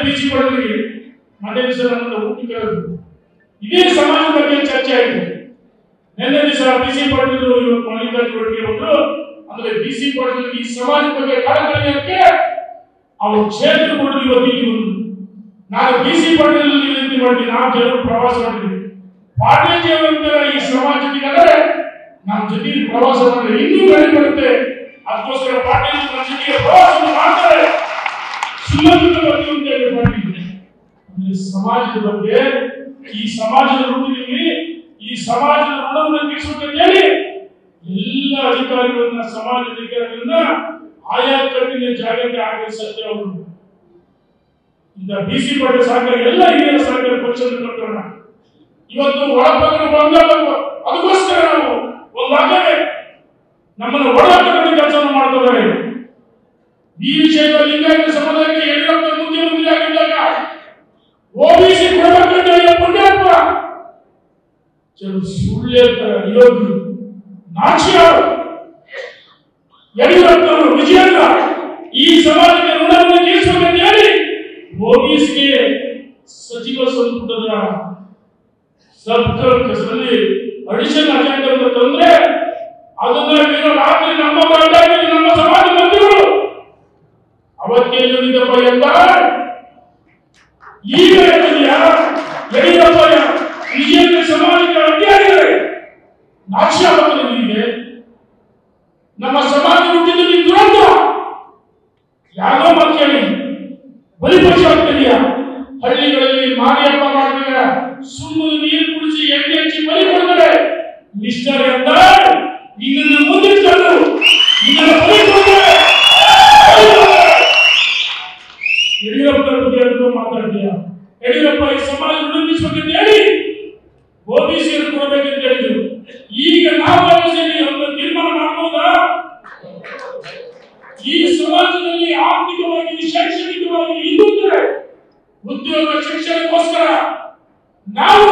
ಬಿಸಿ ಪಡೆದವರಿಗೆ ಮೊನ್ನೆ ದಿವಸ ನಮ್ಮನ್ನು ಊಟಕ್ಕೆ ಕರೆದು ಇದೇ ಸಮಾಜದ ಬಗ್ಗೆ ಚರ್ಚೆ ಆಯಿತು. ನಿನ್ನೆ ದಿವಸ ಬಿಸಿ ಪಡೆದರು, ಇವತ್ತು ಮಲ್ಲಿಕಾರ್ಜುನ ಖರ್ಗೆ ಬಂದರು. ಅಂದ್ರೆ ಬಿಸಿ ಪಡೆದ ಈ ಸಮಾಜದ ಬಗ್ಗೆ ಕಳಕಳಿಯಕ್ಕೆ ಅವರು ಕ್ಷೇತ್ರ ಕೊಡಲು ಇವತ್ತು ಇಲ್ಲಿ ಬಂದರು. ನಾನು ಬಿಸಿ ಪಡೆದಲ್ಲಿ ವಿನಂತಿ ಮಾಡ್ತೀನಿ, ನಾವು ಜನರು ಪ್ರವಾಸ ಮಾಡಿದ್ವಿ. ಪಾಟೀಲ್ ಅವರ ಈ ಸಮಾಜಕ್ಕೆ ಅಂದರೆ ನಮ್ಮ ಜೊತೆಗೆ ಪ್ರವಾಸ ಮಾಡಿದ್ರೆ ಇನ್ನೂ ಬೆಳೆ ಬರುತ್ತೆ. ಅದಕ್ಕೋಸ್ಕರ ಪಾಟೀಲ್ ನಮ್ಮ ಜೊತೆಗೆ ಪ್ರವಾಸ ಮಾಡ್ತಾರೆ. ಸುಮಂತ ಪಾಟೀಲ್ ಅಂದ್ರೆ ಸಮಾಜದ ಬಗ್ಗೆ, ಈ ಸಮಾಜದ ರೂಪದಲ್ಲಿ ಈ ಸಮಾಜದ ಋಣವನ್ನು ತೀರಿಸಬೇಕಂತ ಹೇಳಿ ಎಲ್ಲ ಅಧಿಕಾರಿಗಳನ್ನ, ಸಮಾಜ ಅಧಿಕಾರಿಗಳನ್ನ ಆಯಾ ಕಟ್ಟಿನ ಜಾಗಕ್ಕೆ ಆಗಮಿಸುತ್ತೆ. ಅವರು ಇಂದ ಬಿಸಿ ಪಡೆ ಸಹಕಾರ ಎಲ್ಲ ಹಿರಿಯ ಸಹಕಾರ ಪಕ್ಷದ ಕಟ್ಟೋಣ. ಇವತ್ತು ಒಳಪಂಗಡ ಬಂದಾಗ ಅದಕ್ಕೋಸ್ಕರ ನಾವು ಒಂದಾಗಲೇ ನಮ್ಮನ್ನು ಒಳಪಂಗಡ ಕೆಲಸವನ್ನು ಮಾಡ್ತಿದ್ದಾರೆ. ಈ ವಿಷಯದಲ್ಲಿ ಲಿಂಗಾಯತ ಸಮುದಾಯಕ್ಕೆ ಯಡಿಯೂರಪ್ಪ ಮುಖ್ಯಮಂತ್ರಿ ಆಗಿದ್ದಾಗ ಓಬಿಸಿ ಕೊಡಬೇಕಂತ ಪುಣ್ಯಪ್ಪ ಸುಳ್ಳು ಹೇಳ್ತಾರೆ. ಯೋಗ್ಯರು ನಾಚಿಯಾರು ಯಡಿಯೂರಪ್ಪನವರು ವಿಜಯೇಂದ್ರ ಈ ಸಮಾಜಕ್ಕೆ ಋಣವನ್ನು ತೀರಿಸಬೇಕಂತ ಹೇಳಿ ಓಬಿಸಿಗೆ ಸಚಿವ ಸಂಪುಟದ ಸಭೆಯಲ್ಲಿ ಅಡಿಷನಲ್ ಅಜೆಂಡಾ ತಂದ್ರೆ ಅದನ್ನ ರಾತ್ರಿ ನಮ್ಮ ಬಂಡಾಗಿ ನಮ್ಮ ಸಮಾಜ ಮಂತ್ರಿಗಳು ಅವತ್ತೇ ಹೇಳಿದಪ್ಪ ಎಲ್ಲ ಈಗ ಯಡಿಯೂರಪ್ಪ ವಿಜಯೇಂದ್ರ ಸಮಾಜಕ್ಕೆ ಅಡ್ಡಿಯಾಗಿದ್ದಾರೆ. ನಾಚಿಯಾಗುತ್ತದೆ. ನಮ್ಮ ಸಮಾಜ ಹುಟ್ಟಿದಲ್ಲಿ ದುರಂತ ಯಾರೋ ಮಕ್ಕಳಿ ಬಲಿಪಶು ಆಗ್ತಿದೆಯಾ? ಹಳ್ಳಿಗಳಲ್ಲಿ ಮಾರಿಯಪ್ಪ ಮಾಡಿದಾಗ ಸುಮ್ಮನೆ ನೀರು ಕುಡಿಸಿ ಎಣ್ಣೆ ಹಚ್ಚಿ ಬಲಿ ಕೊಡ್ತಾರೆ. ಮಿಸ್ಟರ್ ಅಂತ ಇದನ್ನು ಮುಂದಿಟ್ಟರು, ಇದನ್ನು ಬಲಿ ಕೊಡ್ತಾರೆ. ಯಡಿಯೂರಪ್ಪ ಬಗ್ಗೆ ಮಾತಾಡ್ತೀಯ? ಯಡಿಯೂರಪ್ಪ ಈ ಸಮಾಜ ಉಳಿಸಬೇಕಂತ ಹೇಳಿ ಓಬಿಸಿಯನ್ನು ಕೊಡಬೇಕಂತ ಹೇಳಿದ್ರು. ಈಗ ನಾವು ಒಂದು ತೀರ್ಮಾನ ಮಾಡಬಹುದಾ? ಈ ಸಮಾಜದಲ್ಲಿ ಆರ್ಥಿಕವಾಗಿ, ಶೈಕ್ಷಣಿಕವಾಗಿ ಹಿಂದುಳಿದರೆ ಉದ್ಯೋಗ ಶಿಕ್ಷಣಕ್ಕೋಸ್ಕರ ನಾವು